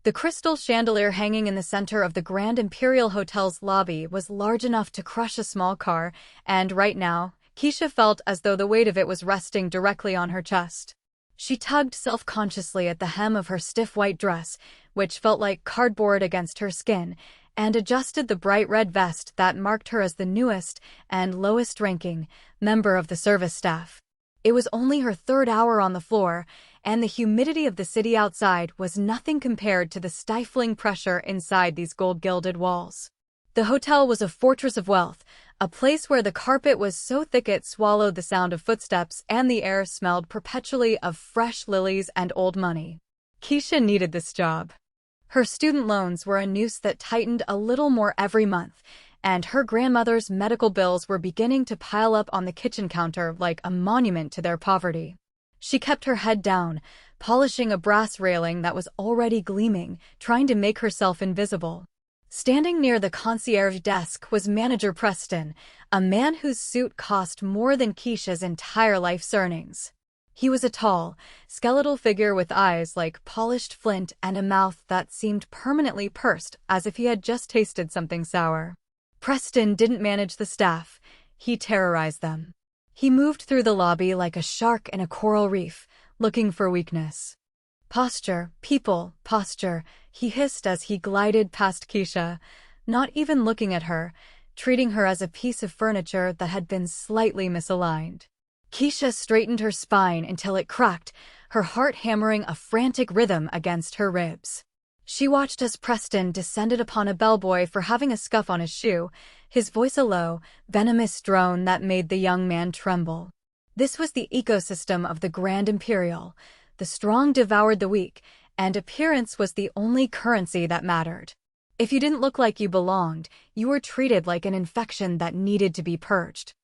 The crystal chandelier hanging in the center of the Grand Imperial Hotel's lobby was large enough to crush a small car, and right now, Kesha felt as though the weight of it was resting directly on her chest. She tugged self-consciously at the hem of her stiff white dress, which felt like cardboard against her skin, and adjusted the bright red vest that marked her as the newest and lowest-ranking member of the service staff. It was only her third hour on the floor, and the humidity of the city outside was nothing compared to the stifling pressure inside these gold-gilded walls. The hotel was a fortress of wealth, a place where the carpet was so thick it swallowed the sound of footsteps and the air smelled perpetually of fresh lilies and old money. Kesha needed this job. Her student loans were a noose that tightened a little more every month, and her grandmother's medical bills were beginning to pile up on the kitchen counter like a monument to their poverty. She kept her head down, polishing a brass railing that was already gleaming, trying to make herself invisible. Standing near the concierge desk was Manager Preston, a man whose suit cost more than Kesha's entire life's earnings. He was a tall, skeletal figure with eyes like polished flint and a mouth that seemed permanently pursed as if he had just tasted something sour. Preston didn't manage the staff, he terrorized them. He moved through the lobby like a shark in a coral reef, looking for weakness. "Posture, people, posture," he hissed as he glided past Kesha, not even looking at her, treating her as a piece of furniture that had been slightly misaligned. Kesha straightened her spine until it cracked, her heart hammering a frantic rhythm against her ribs. She watched as Preston descended upon a bellboy for having a scuff on his shoe, his voice a low, venomous drone that made the young man tremble. This was the ecosystem of the Grand Imperial. The strong devoured the weak, and appearance was the only currency that mattered. If you didn't look like you belonged, you were treated like an infection that needed to be purged.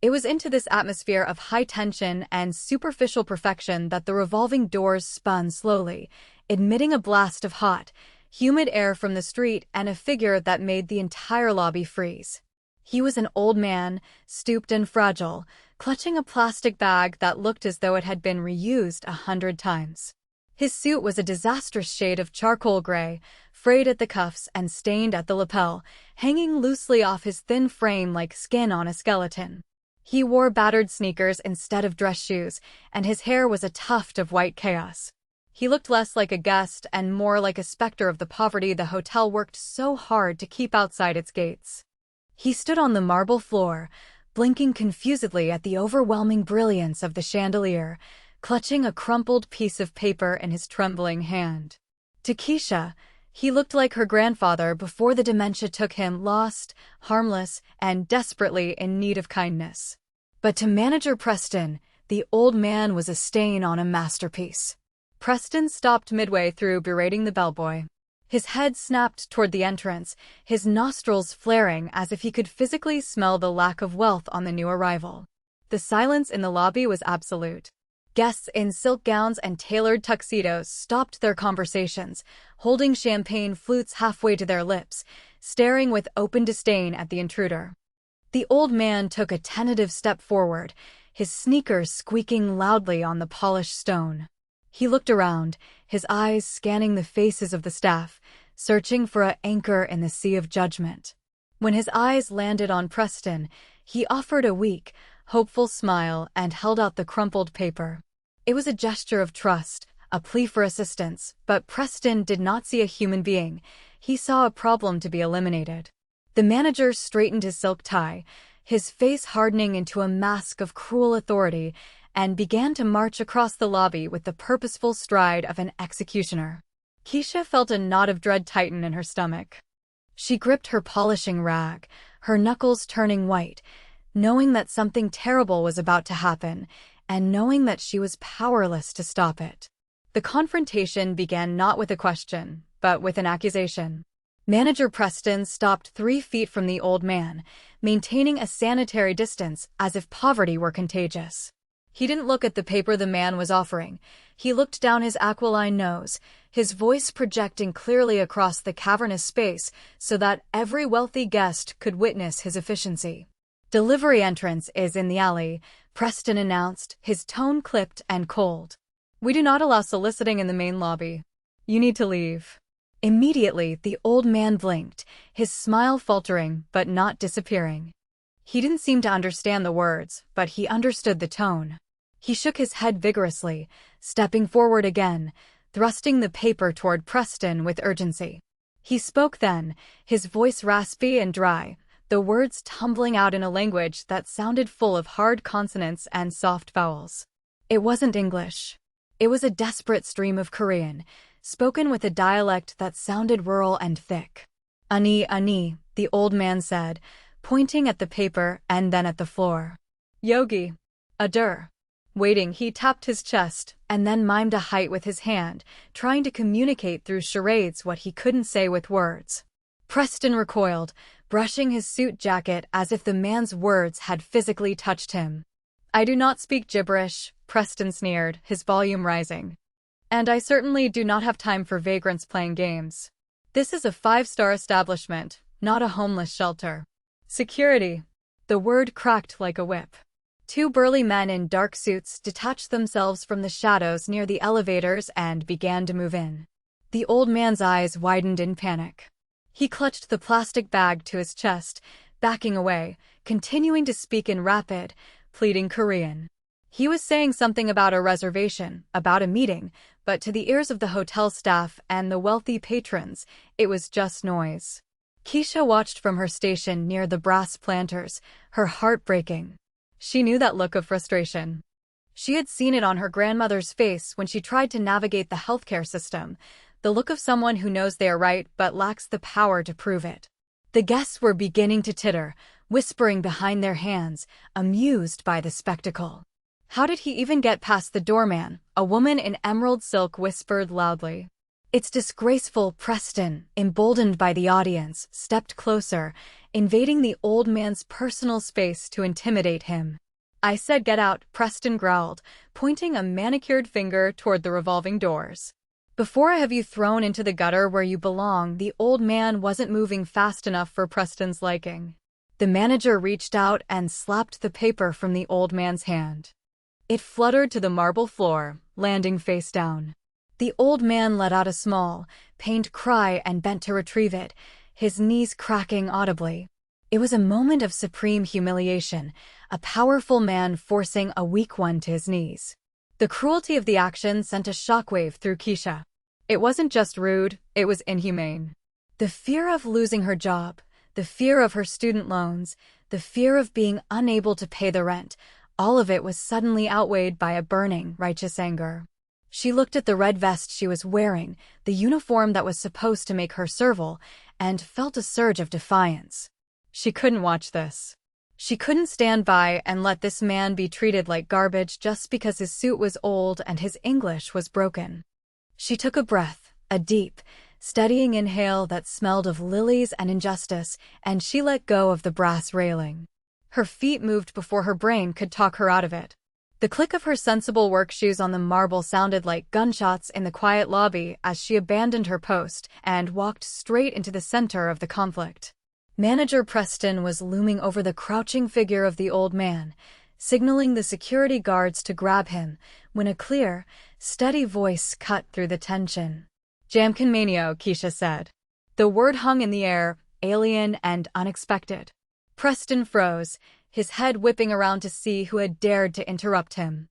It was into this atmosphere of high tension and superficial perfection that the revolving doors spun slowly, admitting a blast of hot, humid air from the street and a figure that made the entire lobby freeze. He was an old man, stooped and fragile, clutching a plastic bag that looked as though it had been reused 100 times. His suit was a disastrous shade of charcoal gray, frayed at the cuffs and stained at the lapel, hanging loosely off his thin frame like skin on a skeleton. He wore battered sneakers instead of dress shoes, and his hair was a tuft of white chaos. He looked less like a guest and more like a specter of the poverty the hotel worked so hard to keep outside its gates. He stood on the marble floor, blinking confusedly at the overwhelming brilliance of the chandelier, clutching a crumpled piece of paper in his trembling hand. To Kesha, he looked like her grandfather before the dementia took him, lost, harmless, and desperately in need of kindness. But to Manager Preston, the old man was a stain on a masterpiece. Preston stopped midway through berating the bellboy. His head snapped toward the entrance, his nostrils flaring as if he could physically smell the lack of wealth on the new arrival. The silence in the lobby was absolute. Guests in silk gowns and tailored tuxedos stopped their conversations, holding champagne flutes halfway to their lips, staring with open disdain at the intruder. The old man took a tentative step forward, his sneakers squeaking loudly on the polished stone. He looked around, his eyes scanning the faces of the staff, searching for an anchor in the sea of judgment. When his eyes landed on Preston, he offered a weak, hopeful smile and held out the crumpled paper. It was a gesture of trust, a plea for assistance, but Preston did not see a human being. He saw a problem to be eliminated. The manager straightened his silk tie, his face hardening into a mask of cruel authority, and began to march across the lobby with the purposeful stride of an executioner. Kesha felt a knot of dread tighten in her stomach. She gripped her polishing rag, her knuckles turning white, knowing that something terrible was about to happen, and knowing that she was powerless to stop it. The confrontation began not with a question, but with an accusation. Manager Preston stopped 3 feet from the old man, maintaining a sanitary distance as if poverty were contagious. He didn't look at the paper the man was offering. He looked down his aquiline nose, his voice projecting clearly across the cavernous space so that every wealthy guest could witness his efficiency. "Delivery entrance is in the alley," Preston announced, his tone clipped and cold. "We do not allow soliciting in the main lobby. You need to leave." Immediately, the old man blinked, his smile faltering but not disappearing. He didn't seem to understand the words, but he understood the tone. He shook his head vigorously, stepping forward again, thrusting the paper toward Preston with urgency. He spoke then, his voice raspy and dry, the words tumbling out in a language that sounded full of hard consonants and soft vowels. It wasn't English. It was a desperate stream of Korean, spoken with a dialect that sounded rural and thick. Ani, the old man said, pointing at the paper and then at the floor. Yogi. Adur. Waiting, he tapped his chest, and then mimed a height with his hand, trying to communicate through charades what he couldn't say with words. Preston recoiled, brushing his suit jacket as if the man's words had physically touched him. I do not speak gibberish, Preston sneered, his volume rising. And I certainly do not have time for vagrants playing games. This is a 5-star establishment, not a homeless shelter. Security. The word cracked like a whip. 2 burly men in dark suits detached themselves from the shadows near the elevators and began to move in. The old man's eyes widened in panic. He clutched the plastic bag to his chest, backing away, continuing to speak in rapid, pleading Korean. He was saying something about a reservation, about a meeting, but to the ears of the hotel staff and the wealthy patrons, it was just noise. Kesha watched from her station near the brass planters, her heart breaking. She knew that look of frustration. She had seen it on her grandmother's face when she tried to navigate the healthcare system, the look of someone who knows they are right but lacks the power to prove it. The guests were beginning to titter, whispering behind their hands, amused by the spectacle. How did he even get past the doorman? A woman in emerald silk whispered loudly. It's disgraceful. Preston, emboldened by the audience, stepped closer, invading the old man's personal space to intimidate him. I said get out, Preston growled, pointing a manicured finger toward the revolving doors. Before I have you thrown into the gutter where you belong, the old man wasn't moving fast enough for Preston's liking. The manager reached out and slapped the paper from the old man's hand. It fluttered to the marble floor, landing face down. The old man let out a small, pained cry and bent to retrieve it, his knees cracking audibly. It was a moment of supreme humiliation, a powerful man forcing a weak one to his knees. The cruelty of the action sent a shockwave through Kesha. It wasn't just rude, it was inhumane. The fear of losing her job, the fear of her student loans, the fear of being unable to pay the rent, all of it was suddenly outweighed by a burning, righteous anger. She looked at the red vest she was wearing, the uniform that was supposed to make her servile, and felt a surge of defiance. She couldn't watch this. She couldn't stand by and let this man be treated like garbage just because his suit was old and his English was broken. She took a breath, a deep, steadying inhale that smelled of lilies and injustice, and she let go of the brass railing. Her feet moved before her brain could talk her out of it. The click of her sensible work shoes on the marble sounded like gunshots in the quiet lobby as she abandoned her post and walked straight into the center of the conflict. Manager Preston was looming over the crouching figure of the old man, signaling the security guards to grab him, when a clear, steady voice cut through the tension. Jamkin Manio, Kesha said. The word hung in the air, alien and unexpected. Preston froze, his head whipping around to see who had dared to interrupt him.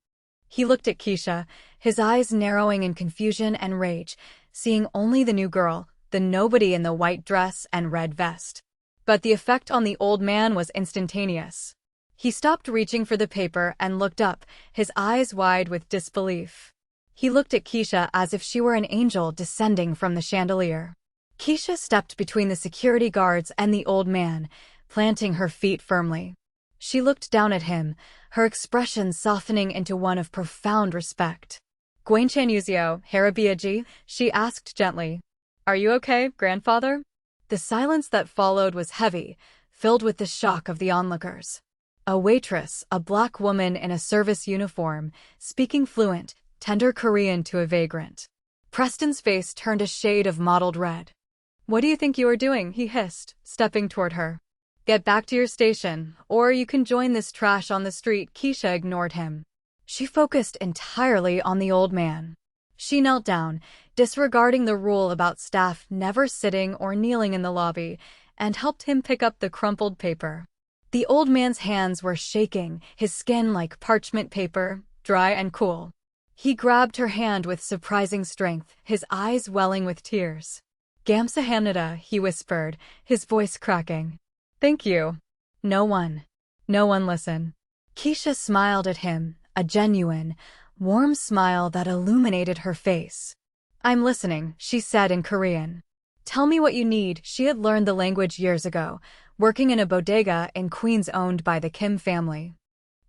He looked at Kesha, his eyes narrowing in confusion and rage, seeing only the new girl, the nobody in the white dress and red vest. But the effect on the old man was instantaneous. He stopped reaching for the paper and looked up, his eyes wide with disbelief. He looked at Kesha as if she were an angel descending from the chandelier. Kesha stepped between the security guards and the old man, planting her feet firmly. She looked down at him, her expression softening into one of profound respect. Gwanchan Yuzio, Harabiaji, she asked gently. Are you okay, grandfather? The silence that followed was heavy, filled with the shock of the onlookers. A waitress, a black woman in a service uniform, speaking fluent, tender Korean to a vagrant. Preston's face turned a shade of mottled red. What do you think you are doing? He hissed, stepping toward her. Get back to your station, or you can join this trash on the street. Kesha ignored him. She focused entirely on the old man. She knelt down, disregarding the rule about staff never sitting or kneeling in the lobby, and helped him pick up the crumpled paper. The old man's hands were shaking, his skin like parchment paper, dry and cool. He grabbed her hand with surprising strength, his eyes welling with tears. "Gamsahamnida," he whispered, his voice cracking. "Thank you." No one listen. Kesha smiled at him, a genuine, warm smile that illuminated her face. "I'm listening," she said in Korean. "Tell me what you need." She had learned the language years ago, working in a bodega in Queens owned by the Kim family.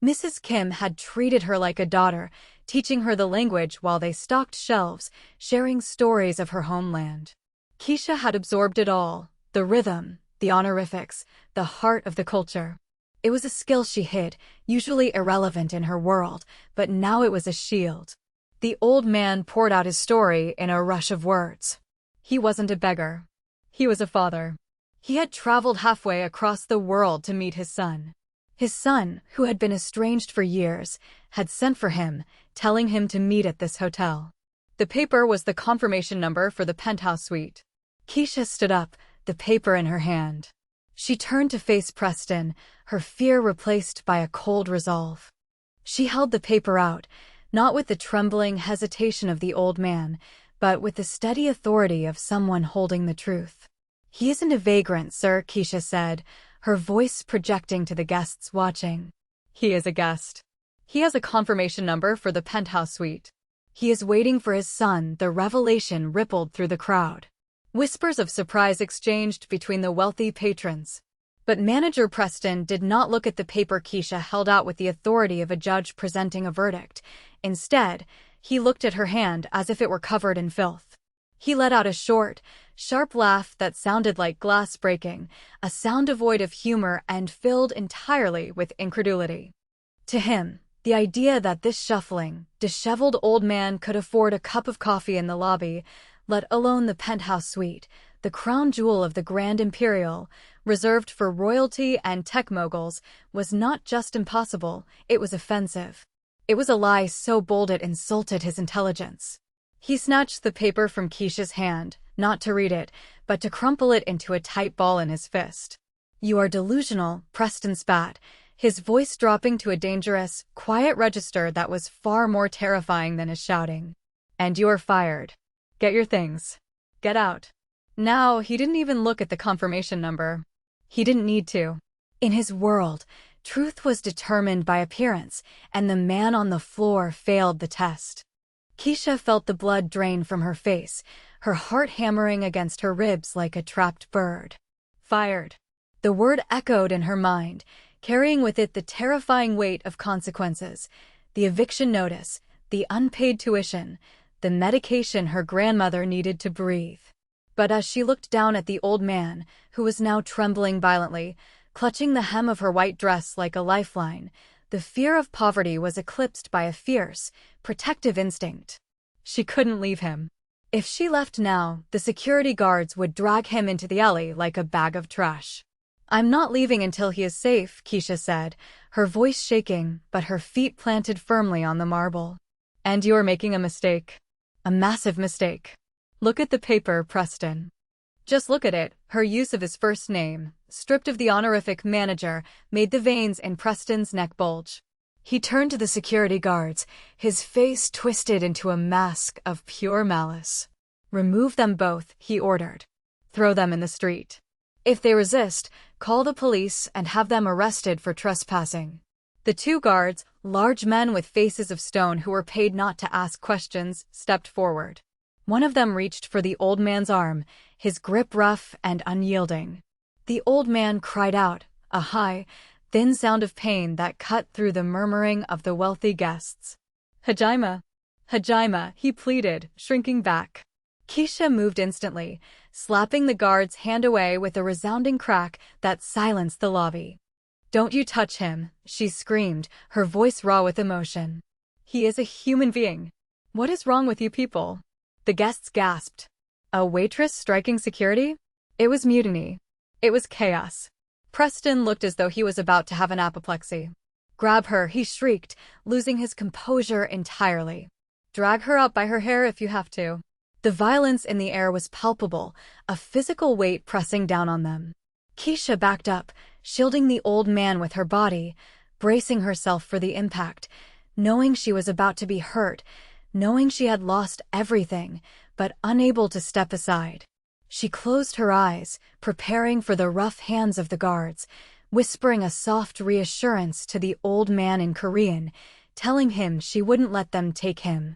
Mrs. Kim had treated her like a daughter, teaching her the language while they stocked shelves, sharing stories of her homeland. Kesha had absorbed it all, the rhythm, the honorifics, the heart of the culture. It was a skill she hid, usually irrelevant in her world, but now it was a shield. The old man poured out his story in a rush of words. He wasn't a beggar. He was a father. He had traveled halfway across the world to meet his son. His son, who had been estranged for years, had sent for him, telling him to meet at this hotel. The paper was the confirmation number for the penthouse suite. Kesha stood up, the paper in her hand. She turned to face Preston, her fear replaced by a cold resolve. She held the paper out, not with the trembling hesitation of the old man, but with the steady authority of someone holding the truth. "He isn't a vagrant, sir," Kesha said, her voice projecting to the guests watching. "He is a guest. He has a confirmation number for the penthouse suite. He is waiting for his son." The revelation rippled through the crowd. Whispers of surprise exchanged between the wealthy patrons. But manager Preston did not look at the paper Kesha held out with the authority of a judge presenting a verdict. Instead, he looked at her hand as if it were covered in filth. He let out a short, sharp laugh that sounded like glass breaking, a sound devoid of humor and filled entirely with incredulity. To him, the idea that this shuffling, disheveled old man could afford a cup of coffee in the lobby, let alone the penthouse suite, the crown jewel of the Grand Imperial, reserved for royalty and tech moguls, was not just impossible, it was offensive. It was a lie so bold it insulted his intelligence. He snatched the paper from Kesha's hand, not to read it, but to crumple it into a tight ball in his fist. "You are delusional," Preston spat, his voice dropping to a dangerous, quiet register that was far more terrifying than his shouting. "And you are fired. Get your things. Get out." Now, he didn't even look at the confirmation number. He didn't need to. In his world, truth was determined by appearance, and the man on the floor failed the test. Kesha felt the blood drain from her face, her heart hammering against her ribs like a trapped bird. Fired. The word echoed in her mind, carrying with it the terrifying weight of consequences. The eviction notice, the unpaid tuition, the medication her grandmother needed to breathe. But as she looked down at the old man, who was now trembling violently, clutching the hem of her white dress like a lifeline, the fear of poverty was eclipsed by a fierce, protective instinct. She couldn't leave him. If she left now, the security guards would drag him into the alley like a bag of trash. "I'm not leaving until he is safe," Kesha said, her voice shaking, but her feet planted firmly on the marble. "And you are making a mistake. A massive mistake. Look at the paper, Preston. Just look at it." Her use of his first name, stripped of the honorific manager, made the veins in Preston's neck bulge. He turned to the security guards, his face twisted into a mask of pure malice. "Remove them both," he ordered. "Throw them in the street. If they resist, call the police and have them arrested for trespassing." The two guards, large men with faces of stone who were paid not to ask questions, stepped forward. One of them reached for the old man's arm, his grip rough and unyielding. The old man cried out, a high, thin sound of pain that cut through the murmuring of the wealthy guests. "Hajima! Hajima!" he pleaded, shrinking back. Kesha moved instantly, slapping the guard's hand away with a resounding crack that silenced the lobby. "Don't you touch him," she screamed, her voice raw with emotion. "He is a human being. What is wrong with you people?" The guests gasped. A waitress striking security? It was mutiny. It was chaos. Preston looked as though he was about to have an apoplexy. "Grab her," he shrieked, losing his composure entirely. "Drag her out by her hair if you have to. The violence in the air was palpable, a physical weight pressing down on them. Kesha backed up, shielding the old man with her body, bracing herself for the impact, knowing she was about to be hurt, knowing she had lost everything, but unable to step aside. She closed her eyes, preparing for the rough hands of the guards, whispering a soft reassurance to the old man in Korean, telling him she wouldn't let them take him.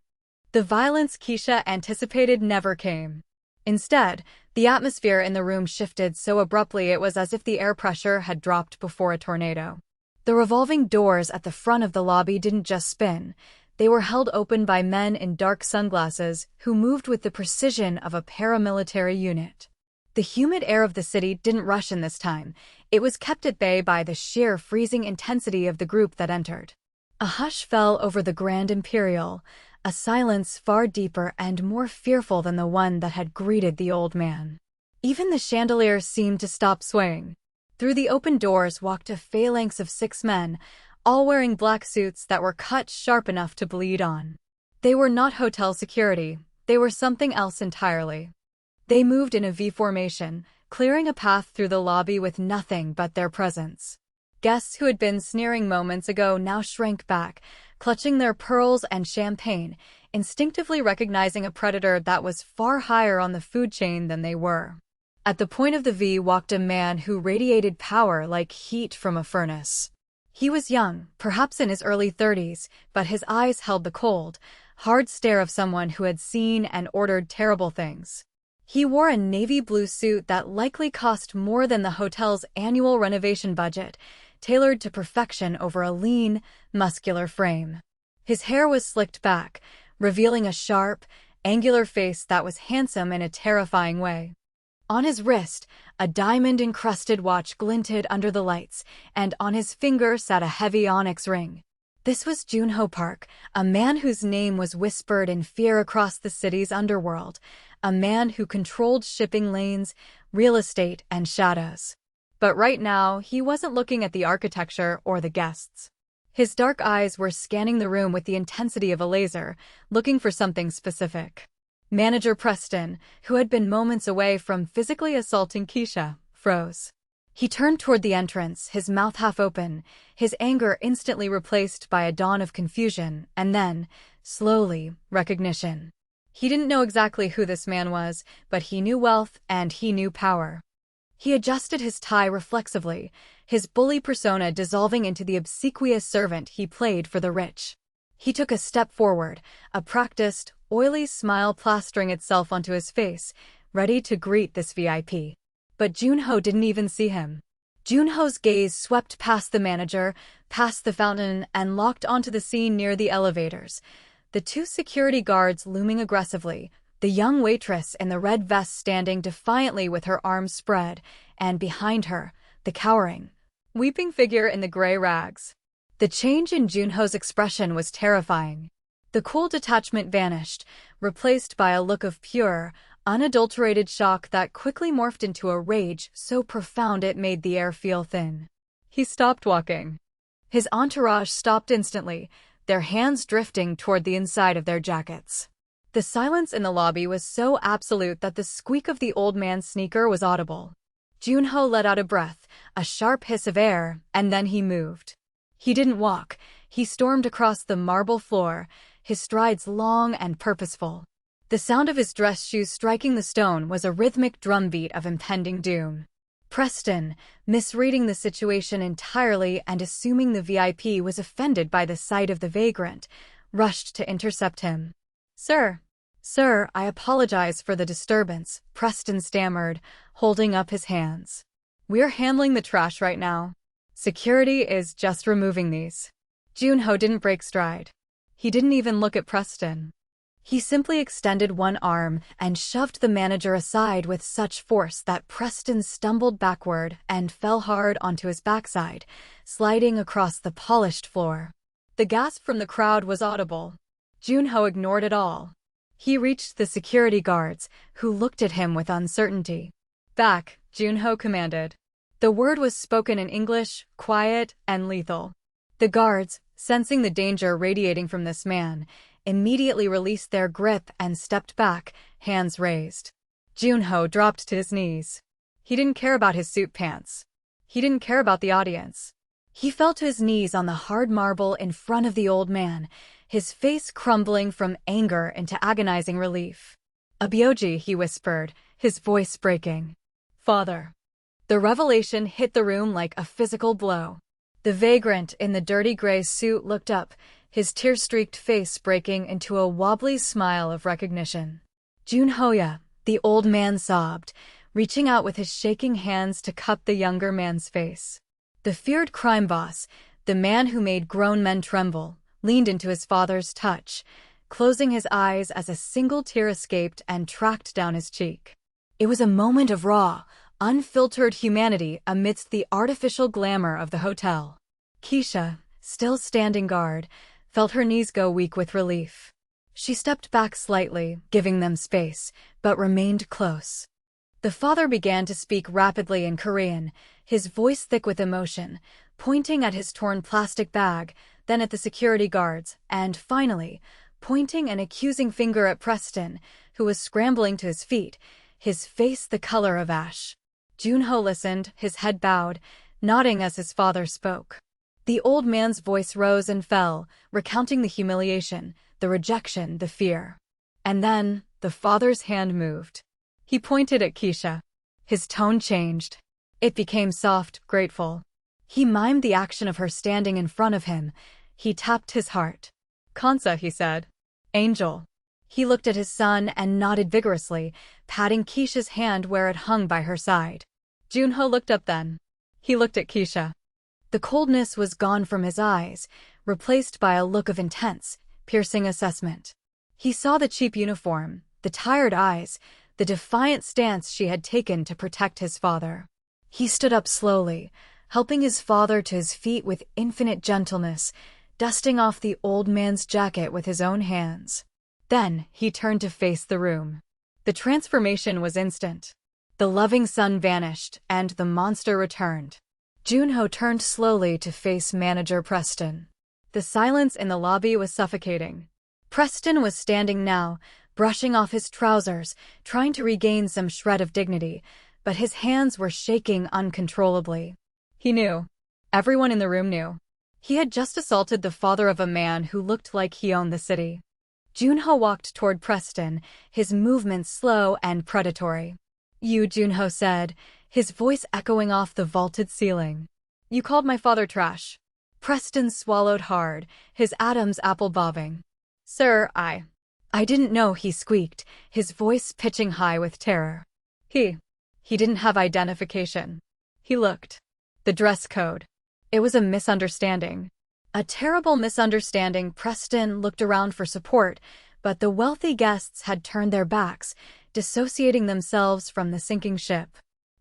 The violence Kesha anticipated never came. Instead, the atmosphere in the room shifted so abruptly it was as if the air pressure had dropped before a tornado. The revolving doors at the front of the lobby didn't just spin. They were held open by men in dark sunglasses who moved with the precision of a paramilitary unit. The humid air of the city didn't rush in this time. It was kept at bay by the sheer freezing intensity of the group that entered. A hush fell over the Grand Imperial, a silence far deeper and more fearful than the one that had greeted the old man. Even the chandelier seemed to stop swaying. Through the open doors walked a phalanx of 6 men, all wearing black suits that were cut sharp enough to bleed on. They were not hotel security, they were something else entirely. They moved in a V formation, clearing a path through the lobby with nothing but their presence. Guests who had been sneering moments ago now shrank back, clutching their pearls and champagne, instinctively recognizing a predator that was far higher on the food chain than they were. At the point of the V walked a man who radiated power like heat from a furnace. He was young, perhaps in his early 30s, but his eyes held the cold, hard stare of someone who had seen and ordered terrible things. He wore a navy blue suit that likely cost more than the hotel's annual renovation budget, tailored to perfection over a lean, muscular frame. His hair was slicked back, revealing a sharp, angular face that was handsome in a terrifying way. On his wrist, a diamond-encrusted watch glinted under the lights, and on his finger sat a heavy onyx ring. This was Junho Park, a man whose name was whispered in fear across the city's underworld, a man who controlled shipping lanes, real estate, and shadows. But right now, he wasn't looking at the architecture or the guests. His dark eyes were scanning the room with the intensity of a laser, looking for something specific. Manager Preston, who had been moments away from physically assaulting Kesha, froze. He turned toward the entrance, his mouth half open, his anger instantly replaced by a dawn of confusion, and then, slowly, recognition. He didn't know exactly who this man was, but he knew wealth and he knew power. He adjusted his tie reflexively, his bully persona dissolving into the obsequious servant he played for the rich. He took a step forward, a practiced, oily smile plastering itself onto his face, ready to greet this VIP. But Junho didn't even see him. Junho's gaze swept past the manager, past the fountain, and locked onto the scene near the elevators. The 2 security guards looming aggressively, the young waitress in the red vest standing defiantly with her arms spread, and behind her, the cowering, weeping figure in the gray rags. The change in Junho's expression was terrifying. The cool detachment vanished, replaced by a look of pure, unadulterated shock that quickly morphed into a rage so profound it made the air feel thin. He stopped walking. His entourage stopped instantly, their hands drifting toward the inside of their jackets. The silence in the lobby was so absolute that the squeak of the old man's sneaker was audible. Junho let out a breath, a sharp hiss of air, and then he moved. He didn't walk, he stormed across the marble floor, his strides long and purposeful. The sound of his dress shoes striking the stone was a rhythmic drumbeat of impending doom. Preston, misreading the situation entirely and assuming the VIP was offended by the sight of the vagrant, rushed to intercept him. Sir, I apologize for the disturbance," Preston stammered, holding up his hands. "We're handling the trash right now. Security is just removing these." Junho didn't break stride. He didn't even look at Preston. He simply extended one arm and shoved the manager aside with such force that Preston stumbled backward and fell hard onto his backside, sliding across the polished floor. The gasp from the crowd was audible. Junho ignored it all. He reached the security guards, who looked at him with uncertainty. "Back," Junho commanded. The word was spoken in English, quiet and lethal. The guards, sensing the danger radiating from this man, immediately released their grip and stepped back, hands raised. Junho dropped to his knees. He didn't care about his suit pants. He didn't care about the audience. He fell to his knees on the hard marble in front of the old man, his face crumbling from anger into agonizing relief. "Abyoji," he whispered, his voice breaking. "Father." The revelation hit the room like a physical blow. The vagrant in the dirty gray suit looked up, his tear-streaked face breaking into a wobbly smile of recognition. "Junhoya," the old man sobbed, reaching out with his shaking hands to cup the younger man's face. The feared crime boss, the man who made grown men tremble, leaned into his father's touch, closing his eyes as a single tear escaped and tracked down his cheek. It was a moment of raw, unfiltered humanity amidst the artificial glamour of the hotel. Kesha, still standing guard, felt her knees go weak with relief. She stepped back slightly, giving them space, but remained close. The father began to speak rapidly in Korean, his voice thick with emotion, pointing at his torn plastic bag, then at the security guards, and finally, pointing an accusing finger at Preston, who was scrambling to his feet, his face the color of ash. Junho listened, his head bowed, nodding as his father spoke. The old man's voice rose and fell, recounting the humiliation, the rejection, the fear. And then, the father's hand moved. He pointed at Kesha. His tone changed. It became soft, grateful. He mimed the action of her standing in front of him. He tapped his heart. "Kansa," he said. "Angel." He looked at his son and nodded vigorously, patting Kesha's hand where it hung by her side. Junho looked up then. He looked at Kesha. The coldness was gone from his eyes, replaced by a look of intense, piercing assessment. He saw the cheap uniform, the tired eyes, the defiant stance she had taken to protect his father. He stood up slowly, helping his father to his feet with infinite gentleness, dusting off the old man's jacket with his own hands. Then he turned to face the room. The transformation was instant. The loving son vanished, and the monster returned. Junho turned slowly to face manager Preston. The silence in the lobby was suffocating. Preston was standing now, brushing off his trousers, trying to regain some shred of dignity, but his hands were shaking uncontrollably. He knew. Everyone in the room knew. He had just assaulted the father of a man who looked like he owned the city. Junho walked toward Preston, his movements slow and predatory. "You," Junho said, his voice echoing off the vaulted ceiling. "You called my father trash." Preston swallowed hard, his Adam's apple bobbing. "Sir, I didn't know," he squeaked, his voice pitching high with terror. He didn't have identification. He looked. The dress code. It was a misunderstanding. A terrible misunderstanding. Preston looked around for support, but the wealthy guests had turned their backs, dissociating themselves from the sinking ship.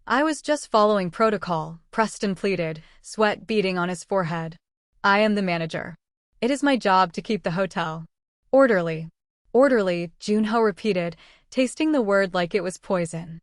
"I was just following protocol," Preston pleaded, sweat beading on his forehead. "I am the manager. It is my job to keep the hotel." "Orderly." "Orderly," Junho repeated, tasting the word like it was poison.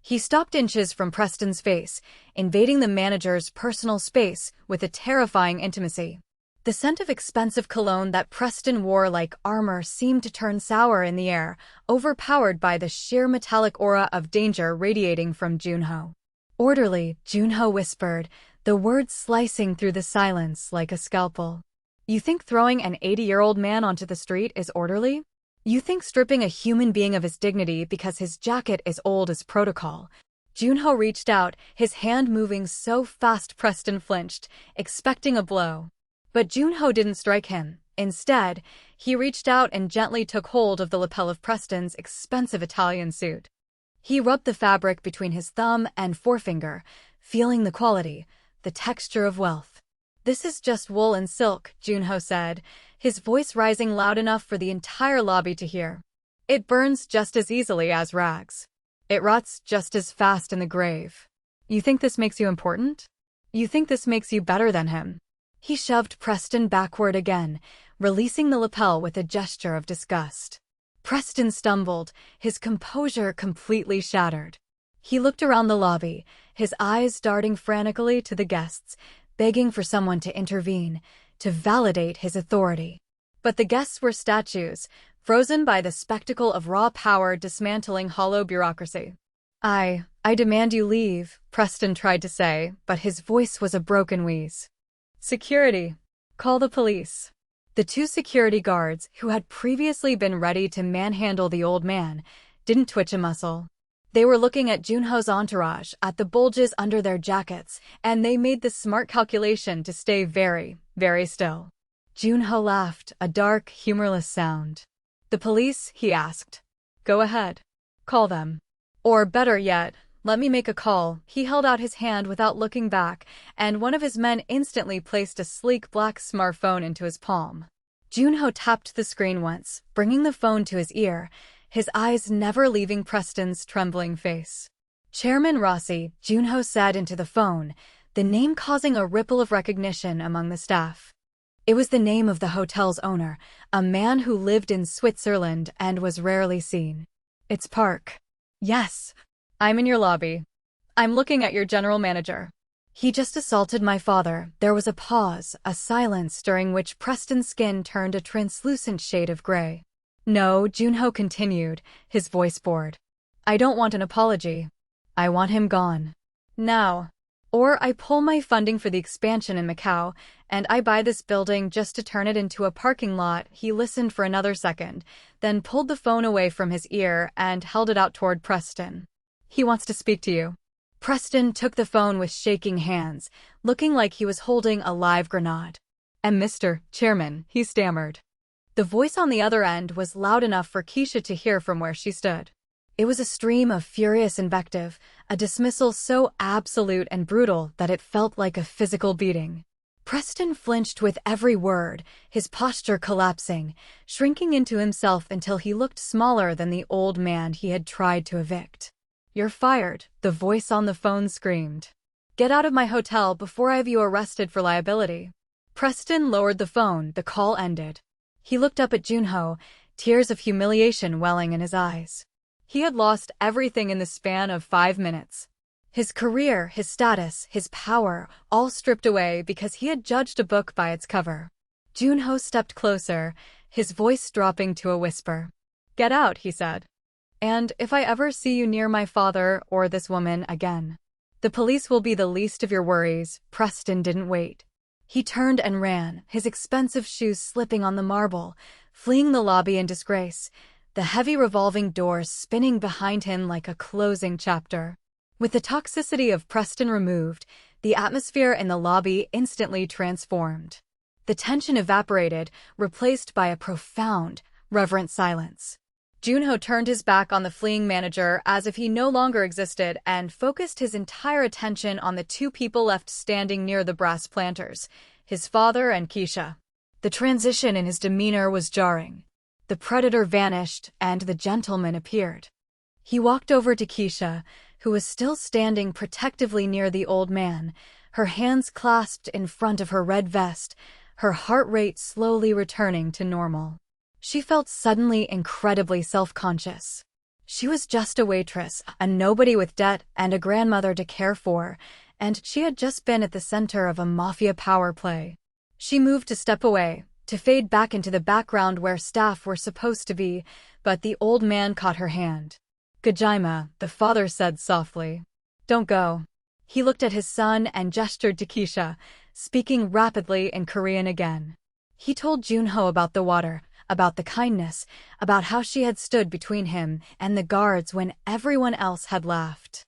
He stopped inches from Preston's face, invading the manager's personal space with a terrifying intimacy. The scent of expensive cologne that Preston wore like armor seemed to turn sour in the air, overpowered by the sheer metallic aura of danger radiating from Junho. "Orderly," Junho whispered, the words slicing through the silence like a scalpel. "You think throwing an 80-year-old man onto the street is orderly? You think stripping a human being of his dignity because his jacket is old is protocol?" Junho reached out, his hand moving so fast Preston flinched, expecting a blow. But Junho didn't strike him. Instead, he reached out and gently took hold of the lapel of Preston's expensive Italian suit. He rubbed the fabric between his thumb and forefinger, feeling the quality, the texture of wealth. "This is just wool and silk," Junho said, his voice rising loud enough for the entire lobby to hear. "It burns just as easily as rags. It rots just as fast in the grave. You think this makes you important? You think this makes you better than him?" He shoved Preston backward again, releasing the lapel with a gesture of disgust. Preston stumbled, his composure completely shattered. He looked around the lobby, his eyes darting frantically to the guests, begging for someone to intervene, to validate his authority. But the guests were statues, frozen by the spectacle of raw power dismantling hollow bureaucracy. I demand you leave, Preston tried to say, but his voice was a broken wheeze. Security. Call the police. The two security guards, who had previously been ready to manhandle the old man, didn't twitch a muscle. They were looking at Junho's entourage, at the bulges under their jackets, and they made the smart calculation to stay very, very still. Junho laughed, a dark, humorless sound. The police? He asked. Go ahead. Call them. Or better yet, let me make a call. He held out his hand without looking back, and one of his men instantly placed a sleek black smartphone into his palm. Junho tapped the screen once, bringing the phone to his ear, his eyes never leaving Preston's trembling face. Chairman Rossi, Junho said into the phone, the name causing a ripple of recognition among the staff. It was the name of the hotel's owner, a man who lived in Switzerland and was rarely seen. It's Park. Yes. I'm in your lobby. I'm looking at your general manager. He just assaulted my father. There was a pause, a silence during which Preston's skin turned a translucent shade of gray. No, Junho continued, his voice bored. I don't want an apology. I want him gone. Now. Or I pull my funding for the expansion in Macau, and I buy this building just to turn it into a parking lot. He listened for another second, then pulled the phone away from his ear and held it out toward Preston. He wants to speak to you. Preston took the phone with shaking hands, looking like he was holding a live grenade. And Mr. Chairman, he stammered. The voice on the other end was loud enough for Kesha to hear from where she stood. It was a stream of furious invective, a dismissal so absolute and brutal that it felt like a physical beating. Preston flinched with every word, his posture collapsing, shrinking into himself until he looked smaller than the old man he had tried to evict. You're fired, the voice on the phone screamed. Get out of my hotel before I have you arrested for liability. Preston lowered the phone, the call ended. He looked up at Junho, tears of humiliation welling in his eyes. He had lost everything in the span of 5 minutes. His career, his status, his power, all stripped away because he had judged a book by its cover. Junho stepped closer, his voice dropping to a whisper. Get out, he said. And if I ever see you near my father or this woman again, the police will be the least of your worries. Preston didn't wait. He turned and ran, his expensive shoes slipping on the marble, fleeing the lobby in disgrace, the heavy revolving doors spinning behind him like a closing chapter. With the toxicity of Preston removed, the atmosphere in the lobby instantly transformed. The tension evaporated, replaced by a profound, reverent silence. Junho turned his back on the fleeing manager as if he no longer existed and focused his entire attention on the two people left standing near the brass planters, his father and Kesha. The transition in his demeanor was jarring. The predator vanished, and the gentleman appeared. He walked over to Kesha, who was still standing protectively near the old man, her hands clasped in front of her red vest, her heart rate slowly returning to normal. She felt suddenly incredibly self-conscious. She was just a waitress, a nobody with debt and a grandmother to care for, and she had just been at the center of a Mafia power play. She moved to step away, to fade back into the background where staff were supposed to be, but the old man caught her hand. Gajima, the father said softly. Don't go. He looked at his son and gestured to Kesha, speaking rapidly in Korean again. He told Junho about the water, about the kindness, about how she had stood between him and the guards when everyone else had laughed.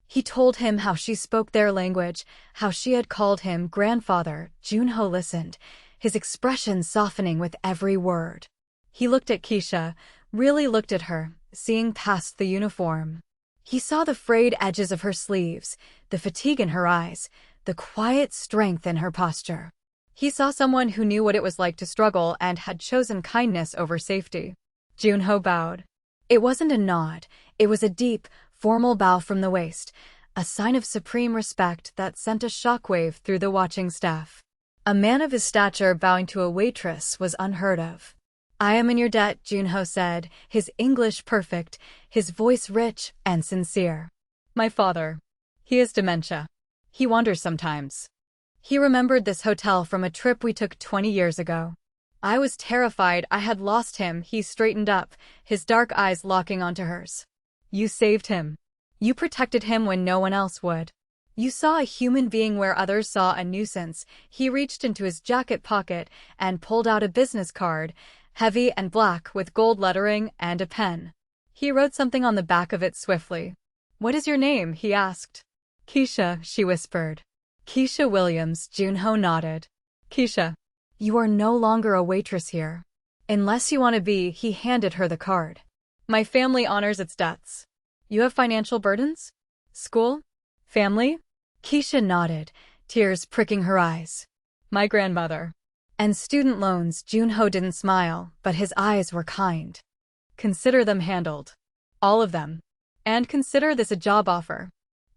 He told him how she spoke their language, how she had called him grandfather. Junho listened, his expression softening with every word. He looked at Kesha, really looked at her, seeing past the uniform. He saw the frayed edges of her sleeves, the fatigue in her eyes, the quiet strength in her posture. He saw someone who knew what it was like to struggle and had chosen kindness over safety. Junho bowed. It wasn't a nod, it was a deep, formal bow from the waist, a sign of supreme respect that sent a shockwave through the watching staff. A man of his stature bowing to a waitress was unheard of. I am in your debt, Junho said, his English perfect, his voice rich and sincere. My father. He has dementia. He wanders sometimes. He remembered this hotel from a trip we took 20 years ago. I was terrified I had lost him. He straightened up, his dark eyes locking onto hers. You saved him. You protected him when no one else would. You saw a human being where others saw a nuisance. He reached into his jacket pocket and pulled out a business card, heavy and black with gold lettering and a pen. He wrote something on the back of it swiftly. What is your name? He asked. Kesha, she whispered. Kesha Williams. Junho nodded. Kesha, you are no longer a waitress here. Unless you want to be. He handed her the card. My family honors its debts. You have financial burdens? School? Family? Kesha nodded, tears pricking her eyes. My grandmother. And student loans. Junho didn't smile, but his eyes were kind. Consider them handled. All of them. And consider this a job offer.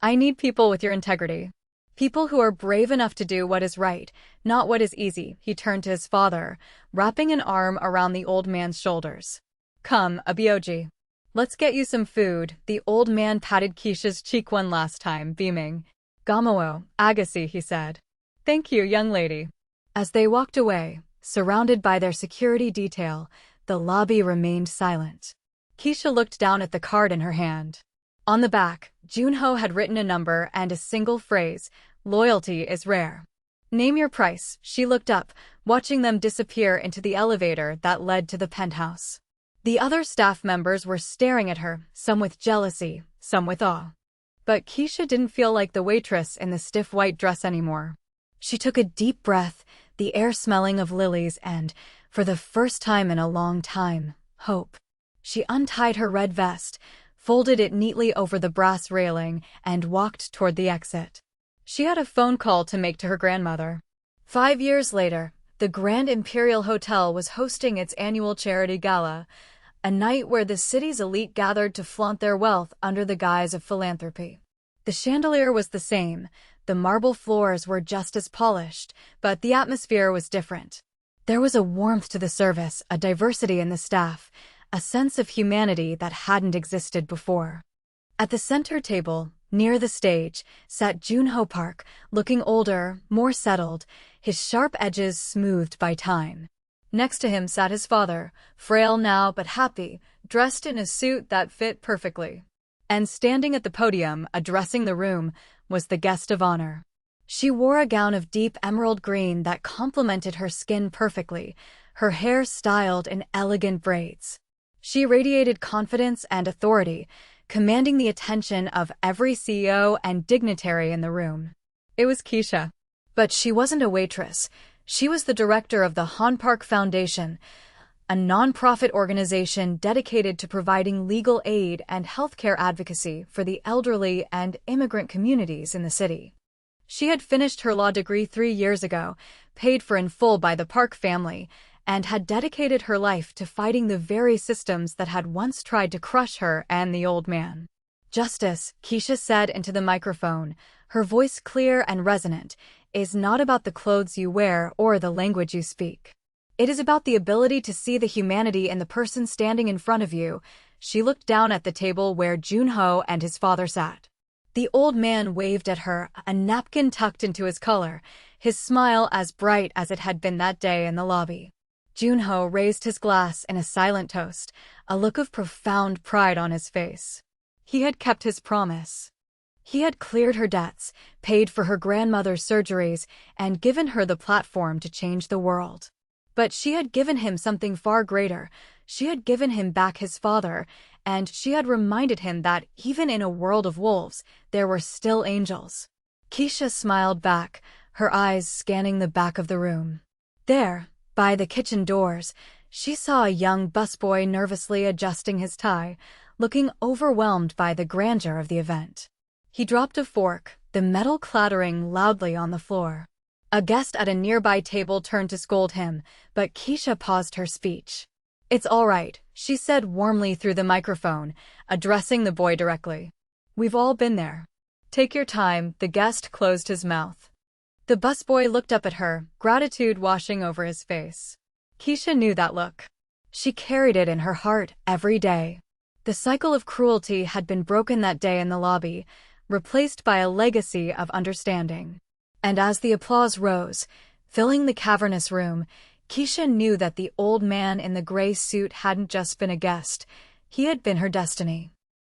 I need people with your integrity. People who are brave enough to do what is right, not what is easy. He turned to his father, wrapping an arm around the old man's shoulders. Come, Abioji. Let's get you some food. The old man patted Kesha's cheek one last time, beaming. Gamowo, Agassi, he said. Thank you, young lady. As they walked away, surrounded by their security detail, the lobby remained silent. Kesha looked down at the card in her hand. On the back, Junho had written a number and a single phrase, loyalty is rare. Name your price. She looked up, watching them disappear into the elevator that led to the penthouse. The other staff members were staring at her, some with jealousy, some with awe. But Kesha didn't feel like the waitress in the stiff white dress anymore. She took a deep breath, the air smelling of lilies and, for the first time in a long time, hope. She untied her red vest, folded it neatly over the brass railing, and walked toward the exit. She had a phone call to make to her grandmother. 5 years later, the Grand Imperial Hotel was hosting its annual charity gala, a night where the city's elite gathered to flaunt their wealth under the guise of philanthropy. The chandelier was the same, the marble floors were just as polished, but the atmosphere was different. There was a warmth to the service, a diversity in the staff, a sense of humanity that hadn't existed before. At the center table, near the stage, sat Junho Park, looking older, more settled, his sharp edges smoothed by time. Next to him sat his father, frail now but happy, dressed in a suit that fit perfectly. And standing at the podium, addressing the room, was the guest of honor. She wore a gown of deep emerald green that complemented her skin perfectly, her hair styled in elegant braids. She radiated confidence and authority, commanding the attention of every CEO and dignitary in the room. It was Kesha. But she wasn't a waitress. She was the director of the Han Park Foundation, a non-profit organization dedicated to providing legal aid and healthcare advocacy for the elderly and immigrant communities in the city. She had finished her law degree 3 years ago, paid for in full by the Park family, and had dedicated her life to fighting the very systems that had once tried to crush her and the old man. Justice, Kesha said into the microphone, her voice clear and resonant, is not about the clothes you wear or the language you speak. It is about the ability to see the humanity in the person standing in front of you. She looked down at the table where Junho and his father sat. The old man waved at her, a napkin tucked into his collar, his smile as bright as it had been that day in the lobby. Junho raised his glass in a silent toast, a look of profound pride on his face. He had kept his promise. He had cleared her debts, paid for her grandmother's surgeries, and given her the platform to change the world. But she had given him something far greater. She had given him back his father, and she had reminded him that even in a world of wolves, there were still angels. Kesha smiled back, her eyes scanning the back of the room. There, by the kitchen doors, she saw a young busboy nervously adjusting his tie, looking overwhelmed by the grandeur of the event. He dropped a fork, the metal clattering loudly on the floor. A guest at a nearby table turned to scold him, but Kesha paused her speech. It's all right, she said warmly through the microphone, addressing the boy directly. We've all been there. Take your time. The guest closed his mouth. The busboy looked up at her, gratitude washing over his face. Kesha knew that look. She carried it in her heart every day. The cycle of cruelty had been broken that day in the lobby, replaced by a legacy of understanding. And as the applause rose, filling the cavernous room, Kesha knew that the old man in the gray suit hadn't just been a guest, he had been her destiny.